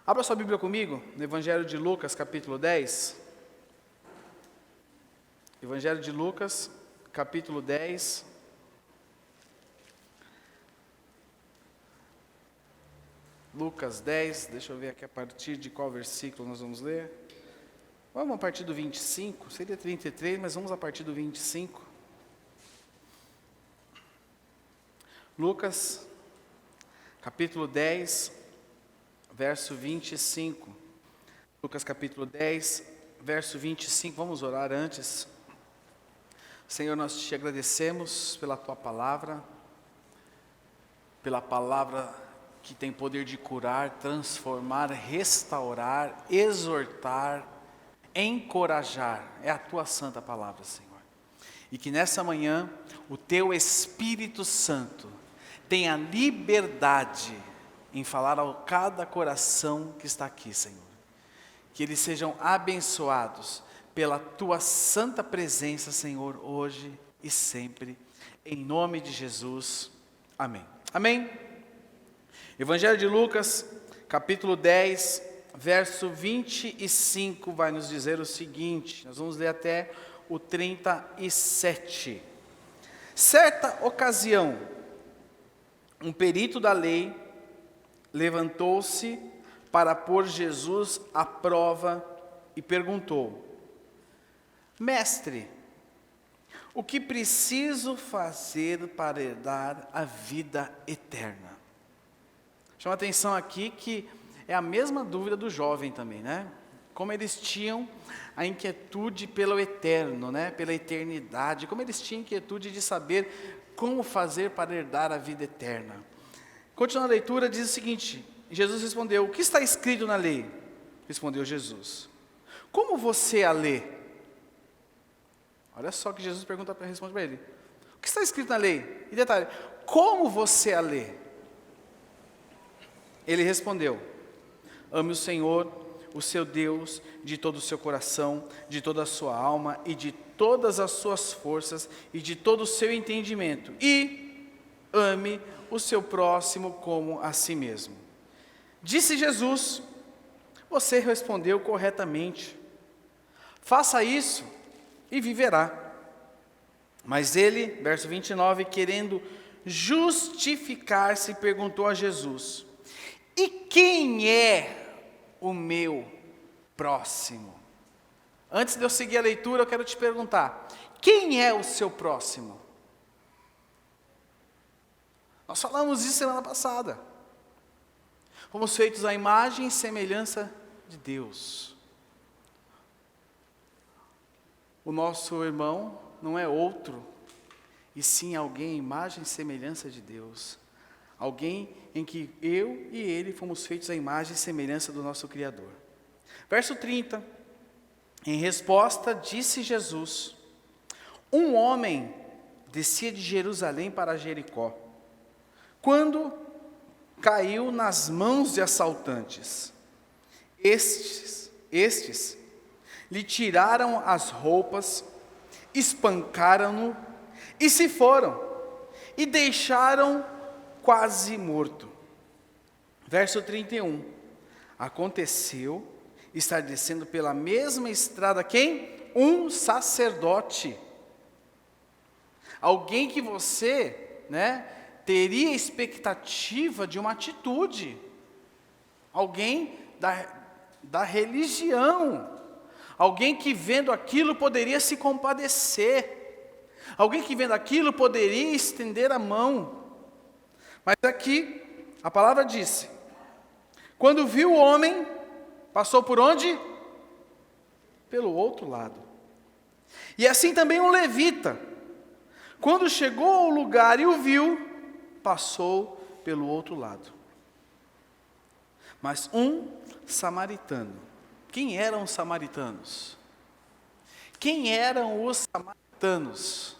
Abra sua Bíblia comigo, no Evangelho de Lucas, capítulo 10. Evangelho de Lucas, capítulo 10. Lucas 10, deixa eu ver aqui a partir de qual versículo nós vamos ler. Vamos a partir do 25, seria 33, mas vamos a partir do 25. Lucas, capítulo 10, verso 25. Lucas, capítulo 10, verso 25. Vamos orar antes. Senhor, nós te agradecemos pela tua palavra, pela palavra que tem poder de curar, transformar, restaurar, exortar, encorajar. É a tua santa palavra, Senhor. E que nessa manhã o teu Espírito Santo tenha liberdade em falar a cada coração que está aqui, Senhor. Que eles sejam abençoados pela tua santa presença, Senhor, hoje e sempre. Em nome de Jesus. Amém. Amém. Evangelho de Lucas, capítulo 10, verso 25, vai nos dizer o seguinte. Nós vamos ler até o 37. Certa ocasião, um perito da lei levantou-se para pôr Jesus à prova e perguntou: Mestre, o que preciso fazer para herdar a vida eterna? Chama atenção aqui que é a mesma dúvida do jovem também, né? Como eles tinham a inquietude pelo eterno, né? Pela eternidade, como eles tinham inquietude de saber como fazer para herdar a vida eterna. Continuando a leitura, diz o seguinte: Jesus respondeu: o que está escrito na lei? Respondeu Jesus: como você a lê? Olha só que Jesus responde para ele: o que está escrito na lei? E detalhe, como você a lê? Ele respondeu: ame o Senhor, o seu Deus, de todo o seu coração, de toda a sua alma e de todas as suas forças e de todo o seu entendimento. E ame o seu próximo como a si mesmo. Disse Jesus: você respondeu corretamente. Faça isso e viverá. Mas ele, verso 29, querendo justificar-se, perguntou a Jesus: e quem é o meu próximo? Antes de eu seguir a leitura, eu quero te perguntar: quem é o seu próximo? Nós falamos isso semana passada. Fomos feitos à imagem e semelhança de Deus. O nosso irmão não é outro, e sim alguém à imagem e semelhança de Deus. Alguém em que eu e ele fomos feitos à imagem e semelhança do nosso Criador. Verso 30. Em resposta, disse Jesus: um homem descia de Jerusalém para Jericó, quando caiu nas mãos de assaltantes. Estes lhe tiraram as roupas, espancaram-no e se foram, e deixaram quase morto. Verso 31. Aconteceu estar descendo pela mesma estrada quem? Um sacerdote. Alguém que você, teria expectativa de uma atitude. Alguém da religião. Alguém que vendo aquilo poderia se compadecer. Alguém que vendo aquilo poderia estender a mão. Mas aqui, a palavra disse: quando viu o homem, passou por onde? Pelo outro lado. E assim também um levita, quando chegou ao lugar e o viu, passou pelo outro lado. Mas um samaritano. Quem eram os samaritanos? Quem eram os samaritanos?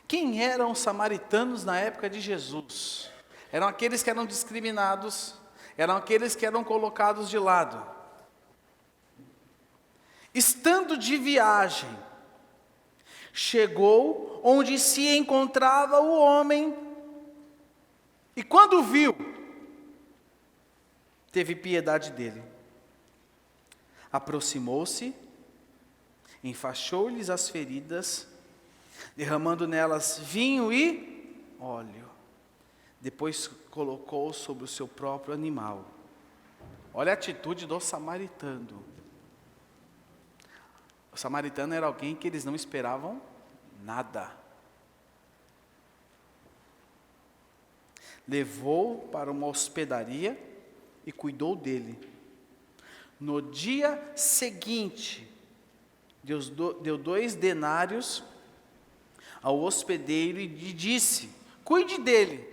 Quem eram os samaritanos na época de Jesus? Eram aqueles que eram discriminados, eram aqueles que eram colocados de lado. Estando de viagem, chegou onde se encontrava o homem, e quando viu, teve piedade dele. Aproximou-se, enfaixou-lhes as feridas, derramando nelas vinho e óleo. Depois colocou sobre o seu próprio animal. Olha a atitude do samaritano. O samaritano era alguém que eles não esperavam nada. Levou para uma hospedaria e cuidou dele. No dia seguinte, deu 2 denários ao hospedeiro e lhe disse: cuide dele.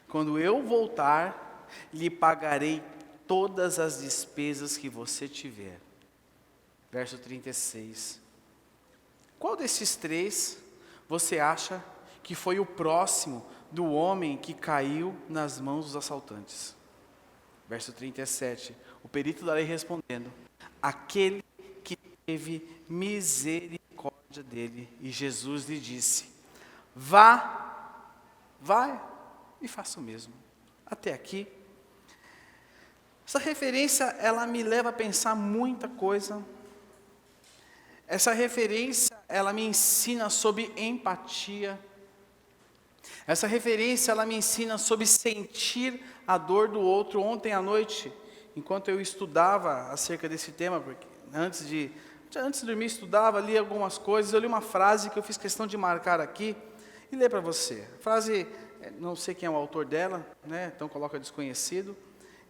Quando eu voltar, lhe pagarei todas as despesas que você tiver. Verso 36. Qual desses 3 você acha que foi o próximo do homem que caiu nas mãos dos assaltantes? Verso 37. O perito da lei respondendo: aquele que teve misericórdia dele. E Jesus lhe disse: vá e faça o mesmo. Até aqui. Essa referência, ela me leva a pensar muita coisa. Essa referência, ela me ensina sobre empatia. Essa referência, ela me ensina sobre sentir a dor do outro. Ontem à noite, enquanto eu estudava acerca desse tema, porque antes de dormir, estudava, li algumas coisas, eu li uma frase que eu fiz questão de marcar aqui e ler para você. A frase, não sei quem é o autor dela, né? Então coloca desconhecido.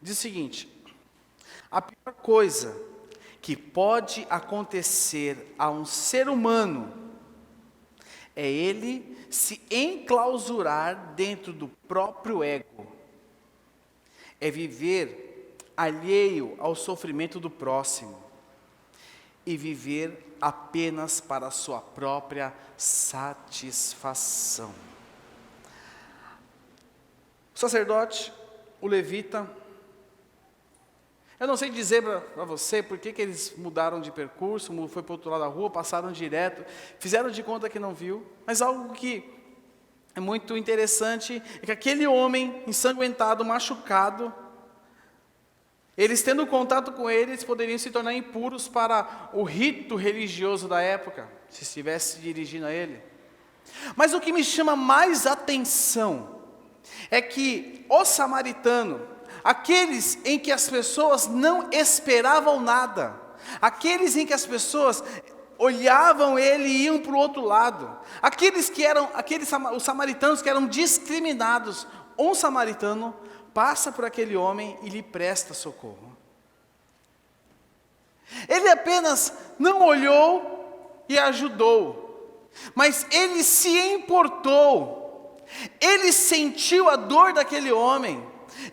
Diz o seguinte: a pior coisa que pode acontecer a um ser humano é ele se enclausurar dentro do próprio ego, é viver alheio ao sofrimento do próximo e viver apenas para a sua própria satisfação. O sacerdote, o levita, eu não sei dizer para você por que eles mudaram de percurso, foi para o outro lado da rua, passaram direto, fizeram de conta que não viu, mas algo que é muito interessante é que aquele homem ensanguentado, machucado, eles tendo contato com ele, eles poderiam se tornar impuros para o rito religioso da época, se estivesse dirigindo a ele. Mas o que me chama mais atenção é que o samaritano, aqueles em que as pessoas não esperavam nada, aqueles em que as pessoas olhavam ele e iam para o outro lado, os samaritanos que eram discriminados, um samaritano passa por aquele homem e lhe presta socorro. Ele apenas não olhou e ajudou, mas ele se importou, ele sentiu a dor daquele homem,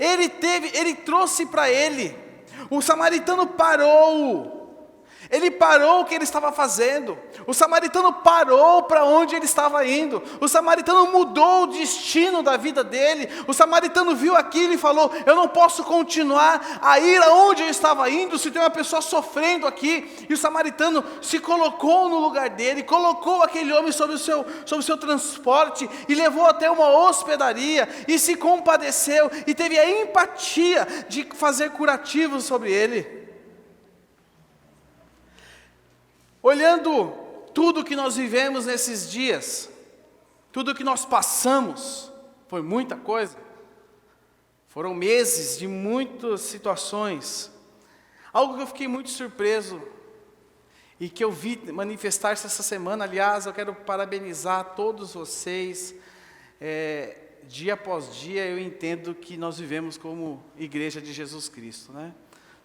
ele trouxe para ele. O samaritano parou. Ele parou o que ele estava fazendo. O samaritano parou para onde ele estava indo. O samaritano mudou o destino da vida dele. O samaritano viu aquilo e falou: eu não posso continuar a ir aonde eu estava indo se tem uma pessoa sofrendo aqui. E o samaritano se colocou no lugar dele, colocou aquele homem sobre o seu transporte e levou até uma hospedaria e se compadeceu e teve a empatia de fazer curativos sobre ele. Olhando tudo que nós vivemos nesses dias, tudo que nós passamos, foi muita coisa, foram meses de muitas situações. Algo que eu fiquei muito surpreso e que eu vi manifestar-se essa semana. Aliás, eu quero parabenizar todos vocês. Dia após dia eu entendo que nós vivemos como Igreja de Jesus Cristo, né?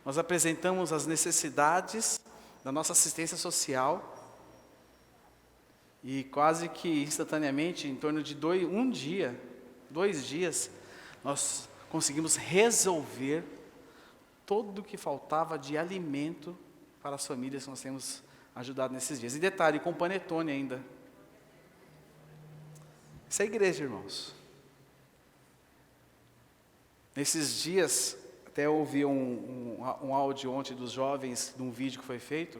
Nós apresentamos as necessidades da nossa assistência social e quase que instantaneamente, em torno de 2 dias, nós conseguimos resolver tudo o que faltava de alimento para as famílias que nós temos ajudado nesses dias. E detalhe, com panetone ainda. Isso é igreja, irmãos. Nesses dias, até eu ouvi um áudio ontem dos jovens, de um vídeo que foi feito.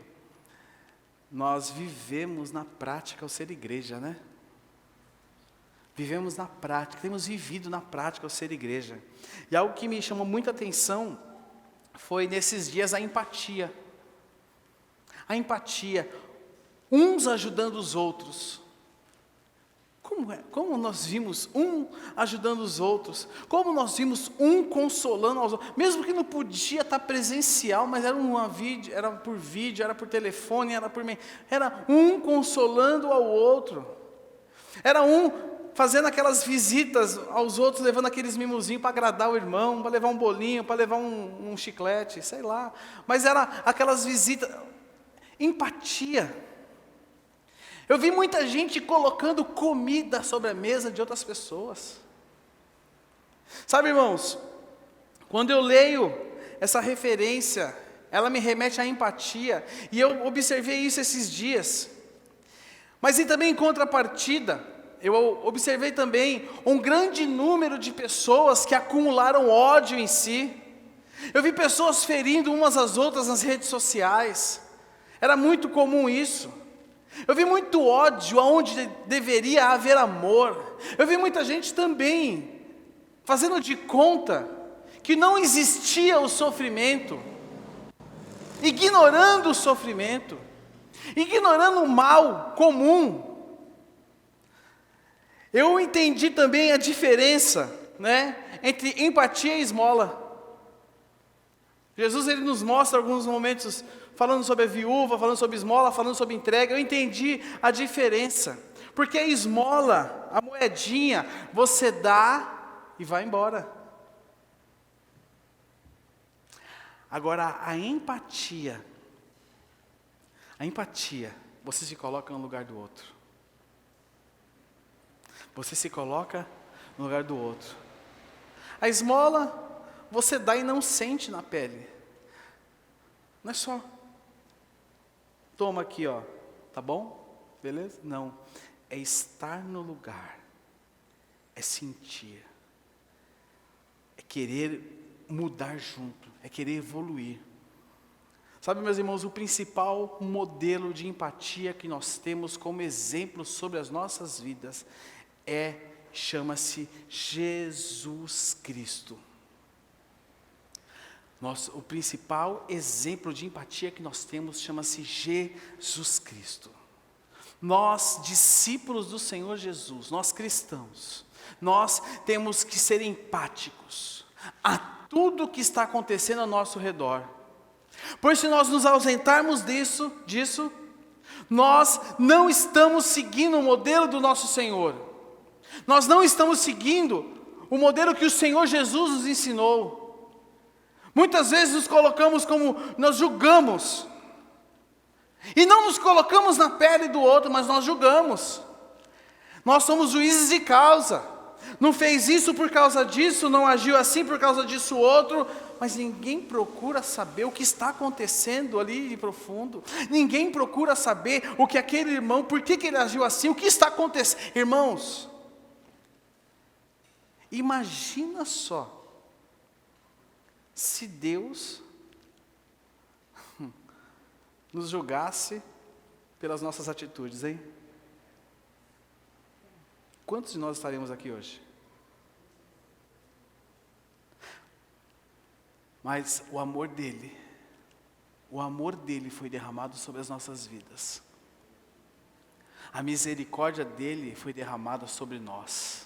Nós vivemos na prática o ser igreja, né? Vivemos na prática, temos vivido na prática o ser igreja. E algo que me chamou muita atenção foi nesses dias a empatia. A empatia, uns ajudando os outros. Como nós vimos um ajudando os outros, como nós vimos um consolando aos outros, mesmo que não podia estar presencial, mas era por vídeo, era por telefone, era um consolando ao outro, era um fazendo aquelas visitas aos outros, levando aqueles mimosinhos para agradar o irmão, para levar um bolinho, para levar um chiclete, sei lá, mas era aquelas visitas, empatia. Eu vi muita gente colocando comida sobre a mesa de outras pessoas. Sabe, irmãos, quando eu leio essa referência, ela me remete à empatia, e eu observei isso esses dias. Mas e também em contrapartida, eu observei também um grande número de pessoas que acumularam ódio em si. Eu vi pessoas ferindo umas às outras nas redes sociais. Era muito comum isso. Eu vi muito ódio aonde deveria haver amor. Eu vi muita gente também fazendo de conta que não existia o sofrimento, ignorando o sofrimento, ignorando o mal comum. Eu entendi também a diferença, entre empatia e esmola. Jesus, ele nos mostra alguns momentos falando sobre a viúva, falando sobre esmola, falando sobre entrega. Eu entendi a diferença, porque a esmola, a moedinha, você dá e vai embora. Agora, a empatia, você se coloca no lugar do outro. Você se coloca no lugar do outro. A esmola, você dá e não sente na pele. Não é só, toma aqui, ó, tá bom? Beleza? Não. É estar no lugar. É sentir. É querer mudar junto. É querer evoluir. Sabe, meus irmãos, o principal modelo de empatia que nós temos como exemplo sobre as nossas vidas chama-se Jesus Cristo. O principal exemplo de empatia que nós temos chama-se Jesus Cristo. Nós, discípulos do Senhor Jesus, nós cristãos, nós temos que ser empáticos a tudo que está acontecendo ao nosso redor. Pois se nós nos ausentarmos disso, nós não estamos seguindo o modelo do nosso Senhor. Nós não estamos seguindo o modelo que o Senhor Jesus nos ensinou. Muitas vezes nos colocamos como, nós julgamos. E não nos colocamos na pele do outro, mas nós julgamos. Nós somos juízes de causa. Não fez isso por causa disso, não agiu assim por causa disso outro. Mas ninguém procura saber o que está acontecendo ali de profundo. Ninguém procura saber o que aquele irmão, por que ele agiu assim, o que está acontecendo. Irmãos, imagina só, se Deus nos julgasse pelas nossas atitudes, hein? Quantos de nós estaremos aqui hoje? Mas o amor dele foi derramado sobre as nossas vidas. A misericórdia dele foi derramada sobre nós.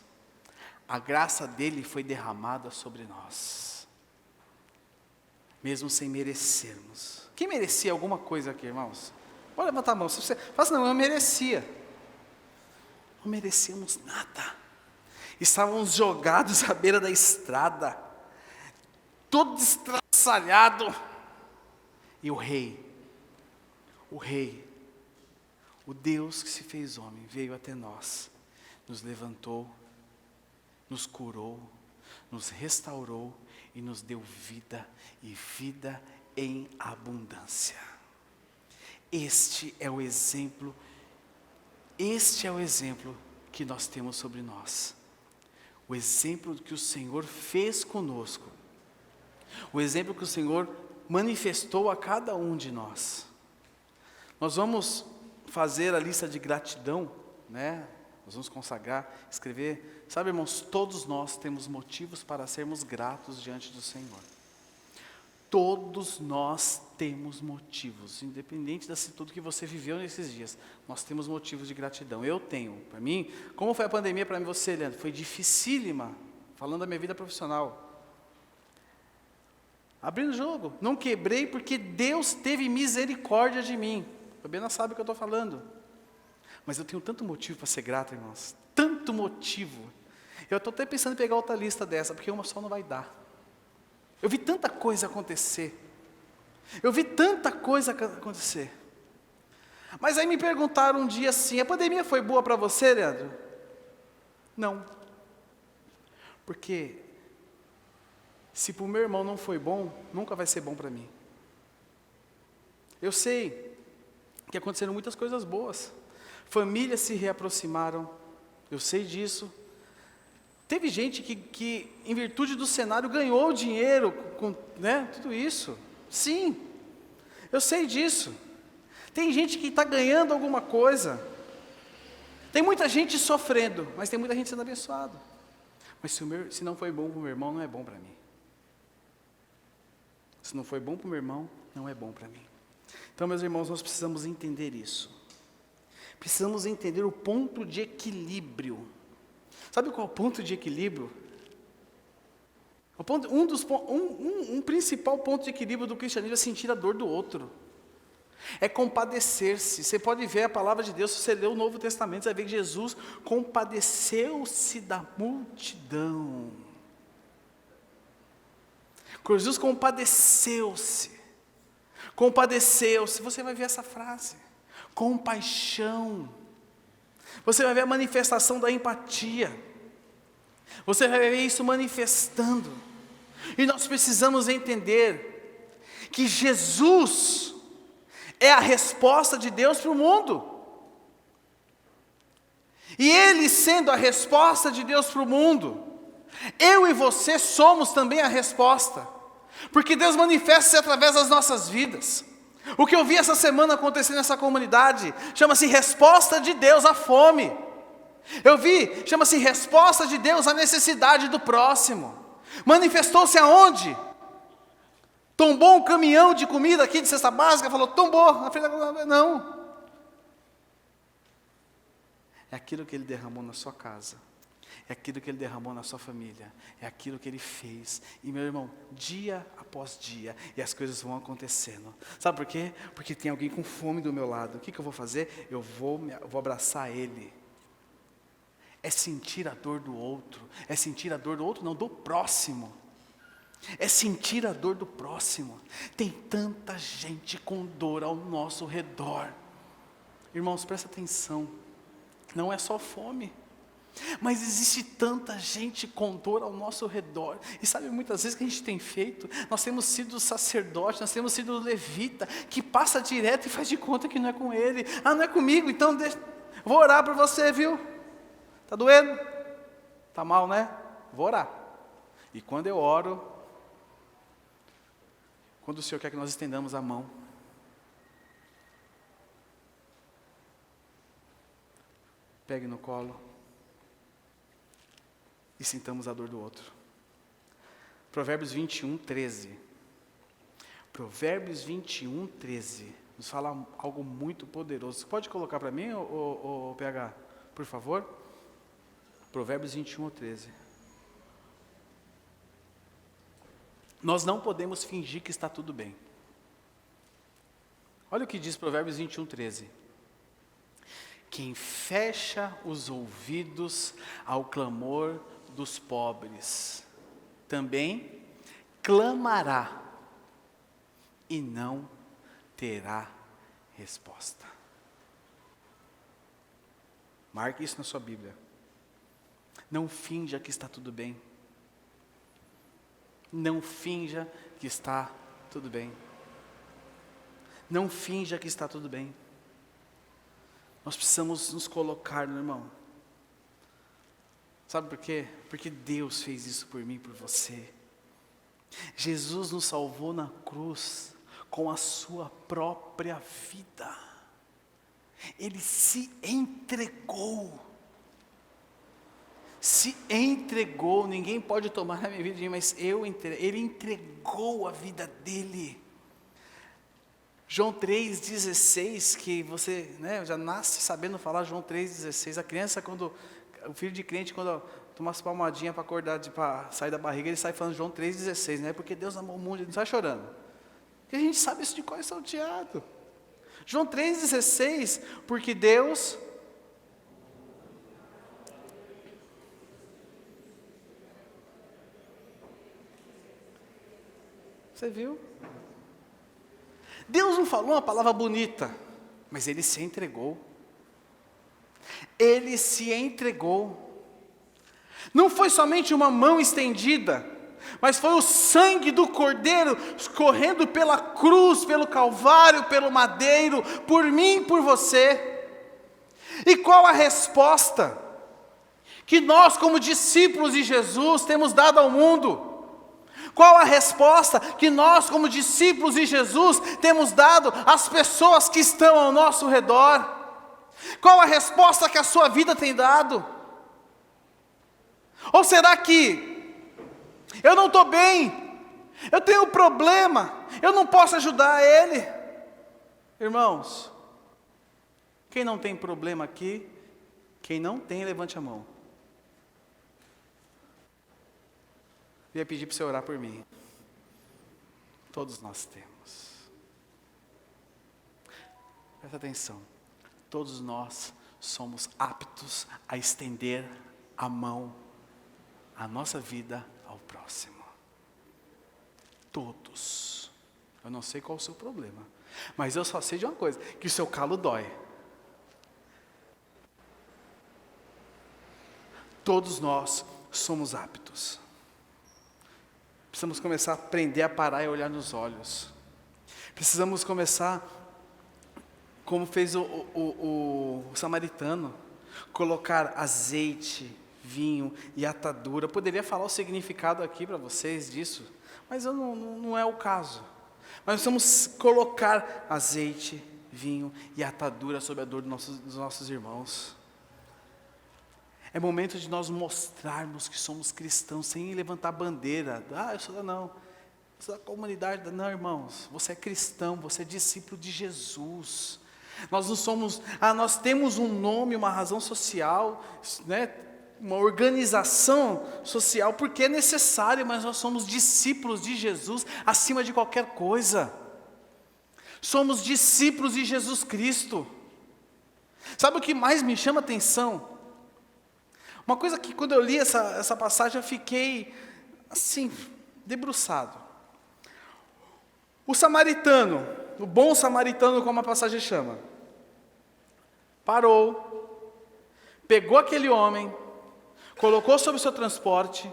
A graça dele foi derramada sobre nós, mesmo sem merecermos. Quem merecia alguma coisa aqui, irmãos? Pode levantar a mão. Se você fala assim, não, eu merecia. Não merecíamos nada. Estávamos jogados à beira da estrada, todo estraçalhado. E o rei, o Deus que se fez homem, veio até nós, nos levantou, nos curou, nos restaurou e nos deu vida, e vida em abundância. Este é o exemplo que nós temos sobre nós. O exemplo que o Senhor fez conosco. O exemplo que o Senhor manifestou a cada um de nós. Nós vamos fazer a lista de gratidão, nós vamos consagrar, escrever. Sabe, irmãos, todos nós temos motivos para sermos gratos diante do Senhor. Todos nós temos motivos, independente de tudo que você viveu nesses dias, nós temos motivos de gratidão. Eu tenho, para mim, como foi a pandemia para você, Leandro? Foi dificílima, falando da minha vida profissional. Abrindo o jogo, não quebrei porque Deus teve misericórdia de mim. A Fabiana sabe o que eu estou falando. Mas eu tenho tanto motivo para ser grato, irmãos, tanto motivo. Eu estou até pensando em pegar outra lista dessa, porque uma só não vai dar. Eu vi tanta coisa acontecer. Mas aí me perguntaram um dia assim, a pandemia foi boa para você, Leandro? Não. Porque se para o meu irmão não foi bom, nunca vai ser bom para mim. Eu sei que aconteceram muitas coisas boas. Famílias se reaproximaram, eu sei disso. Teve gente que em virtude do cenário, ganhou dinheiro com tudo isso. Sim, eu sei disso. Tem gente que está ganhando alguma coisa. Tem muita gente sofrendo, mas tem muita gente sendo abençoada. Mas se não foi bom para o meu irmão, não é bom para mim. Se não foi bom para o meu irmão, não é bom para mim. Então, meus irmãos, nós precisamos entender isso. Precisamos entender o ponto de equilíbrio. Sabe qual é o ponto de equilíbrio? Um principal ponto de equilíbrio do cristianismo é sentir a dor do outro. É compadecer-se. Você pode ver a palavra de Deus, se você ler o Novo Testamento, você vai ver que Jesus compadeceu-se da multidão. Jesus compadeceu-se. Você vai ver essa frase. Compaixão. Você vai ver a manifestação da empatia. Você vai ver isso manifestando. E nós precisamos entender que Jesus é a resposta de Deus para o mundo. E Ele sendo a resposta de Deus para o mundo, eu e você somos também a resposta. Porque Deus manifesta-se através das nossas vidas. O que eu vi essa semana acontecer nessa comunidade, chama-se resposta de Deus à fome. Chama-se resposta de Deus à necessidade do próximo. Manifestou-se aonde? Tombou um caminhão de comida aqui de cesta básica, falou, tombou, na frente da... Não. É aquilo que Ele derramou na sua casa. É aquilo que Ele derramou na sua família. É aquilo que Ele fez. E meu irmão, dia após dia, e as coisas vão acontecendo. Sabe por quê? Porque tem alguém com fome do meu lado. O que eu vou fazer? Eu vou abraçar ele. É sentir a dor do outro. É sentir a dor do outro, não, do próximo. É sentir a dor do próximo. Tem tanta gente com dor ao nosso redor. Irmãos, presta atenção. Não é só fome. Mas existe tanta gente com dor ao nosso redor. E sabe muitas vezes que a gente tem feito? Nós temos sido sacerdote, nós temos sido levita, que passa direto e faz de conta que não é com ele. Ah, não é comigo, então vou orar por você, viu? Está doendo? Está mal, né? Vou orar. E quando eu oro, quando o Senhor quer que nós estendamos a mão, pegue no colo e sintamos a dor do outro. Provérbios 21, 13. Provérbios 21, 13. Nos fala algo muito poderoso. Você pode colocar para mim, ô PH, por favor? Provérbios 21, 13. Nós não podemos fingir que está tudo bem. Olha o que diz Provérbios 21, 13. Quem fecha os ouvidos ao clamor dos pobres, também clamará e não terá resposta. Marque isso na sua Bíblia. Não finja que está tudo bem. Não finja que está tudo bem. Não finja que está tudo bem. Nós precisamos nos colocar, meu irmão. Sabe por quê? Porque Deus fez isso por mim e por você. Jesus nos salvou na cruz com a sua própria vida. Ele se entregou. se entregou. Ninguém pode tomar a minha vida de mim, mas ele entregou a vida dele. João 3,16, que você, já nasce sabendo falar João 3,16. A criança, o filho de crente, quando toma umas palmadinhas para acordar, para sair da barriga, ele sai falando João 3,16, né? Porque Deus amou o mundo, ele não sai chorando. Porque a gente sabe isso de cor salteado. João 3,16, porque Deus... Você viu? Deus não falou uma palavra bonita, mas Ele se entregou. Ele se entregou. Não foi somente uma mão estendida, mas foi o sangue do Cordeiro escorrendo pela cruz, pelo Calvário, pelo madeiro, por mim e por você. E qual a resposta que nós, como discípulos de Jesus, temos dado ao mundo? Qual a resposta que nós, como discípulos de Jesus, temos dado às pessoas que estão ao nosso redor? Qual a resposta que a sua vida tem dado? Ou será que eu não estou bem, eu tenho um problema, eu não posso ajudar ele? Irmãos, quem não tem problema aqui, quem não tem, levante a mão. Eu ia pedir para você orar por mim. Todos nós temos. Presta atenção. Todos nós somos aptos a estender a mão, a nossa vida ao próximo. Todos. Eu não sei qual é o seu problema, mas eu só sei de uma coisa, que o seu calo dói. Todos nós somos aptos. Precisamos começar a aprender a parar e olhar nos olhos. Precisamos começar, como fez o samaritano, colocar azeite, vinho e atadura. Eu poderia falar o significado aqui para vocês disso, mas não é o caso. Mas precisamos colocar azeite, vinho e atadura sobre a dor dos nossos irmãos. É momento de nós mostrarmos que somos cristãos, sem levantar bandeira. Eu sou da comunidade. Não, irmãos, você é cristão, você é discípulo de Jesus. Nós não somos, nós temos um nome, uma razão social, uma organização social, porque é necessário, mas nós somos discípulos de Jesus acima de qualquer coisa. Somos discípulos de Jesus Cristo. Sabe o que mais me chama a atenção? Uma coisa que quando eu li essa passagem eu fiquei assim, debruçado. O samaritano, o bom samaritano como a passagem chama, parou, pegou aquele homem, colocou sobre o seu transporte,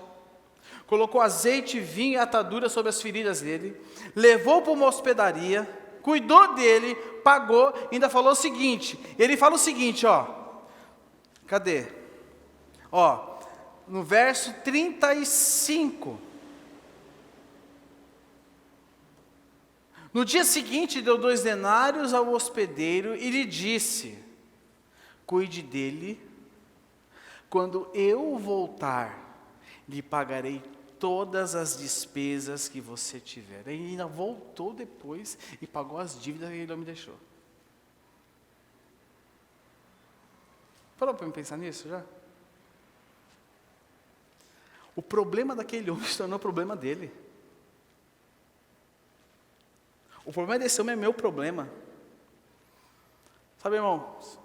colocou azeite, vinho e atadura sobre as feridas dele, levou para uma hospedaria, cuidou dele, pagou, ainda falou o seguinte, ele fala o seguinte, cadê? No verso 35. No dia seguinte deu 2 denários ao hospedeiro e lhe disse: cuide dele, quando eu voltar, lhe pagarei todas as despesas que você tiver. Ele ainda voltou depois e pagou as dívidas que ele não me deixou. Parou para me pensar nisso já? O problema daquele homem se tornou o problema dele. O problema desse homem é meu problema. Sabe, irmãos,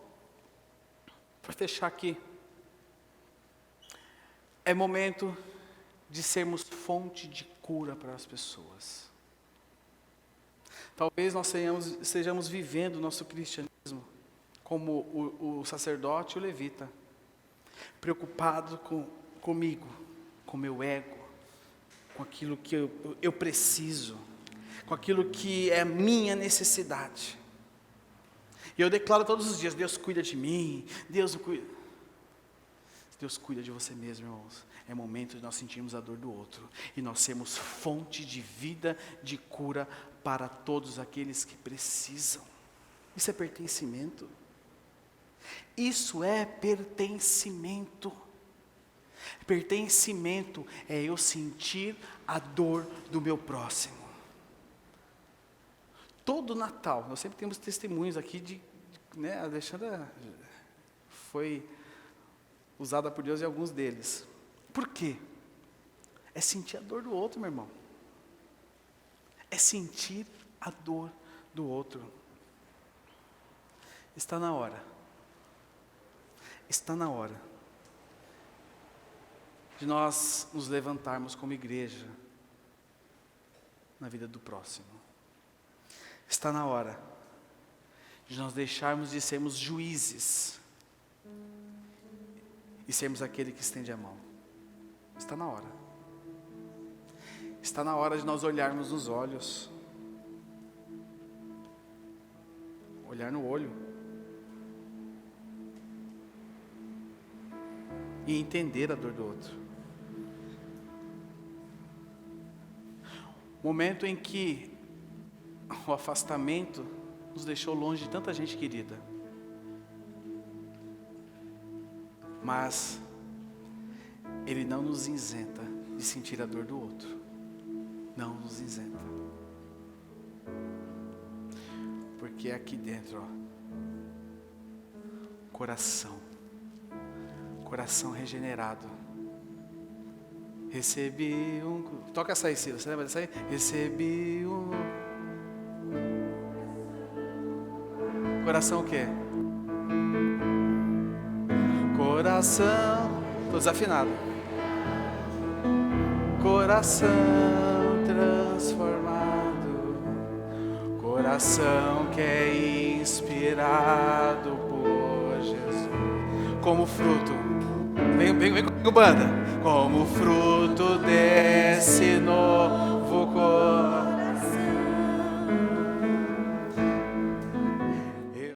para fechar aqui, é momento de sermos fonte de cura para as pessoas. Talvez nós estejamos vivendo o nosso cristianismo como o sacerdote e o levita, preocupado comigo, com o meu ego, com aquilo que eu preciso, com aquilo que é a minha necessidade. E eu declaro todos os dias: Deus cuida de mim, Deus cuida. Deus cuida de você mesmo, irmãos. É momento de nós sentirmos a dor do outro e nós sermos fonte de vida, de cura para todos aqueles que precisam. Isso é pertencimento. Isso é pertencimento. Pertencimento é eu sentir a dor do meu próximo. Todo Natal, nós sempre temos testemunhos aqui né, a Alexandra foi usada por Deus em alguns deles. Por quê? É sentir a dor do outro, meu irmão. É sentir a dor do outro. Está na hora. Está na hora de nós nos levantarmos como igreja na vida do próximo. Está na hora de nós deixarmos de sermos juízes e sermos aquele que estende a mão. Está na hora. Está na hora de nós olharmos nos olhos. Olhar no olho. E entender a dor do outro. Momento em que o afastamento nos deixou longe de tanta gente querida. Mas Ele não nos isenta de sentir a dor do outro. Não nos isenta. Porque aqui dentro, ó, coração regenerado. Recebi toca essa aí, Cida, você lembra dessa aí? Recebi coração o quê? Coração, tô desafinado. Coração transformado, coração que é inspirado por Jesus, como fruto, vem comigo, banda, como fruto desce no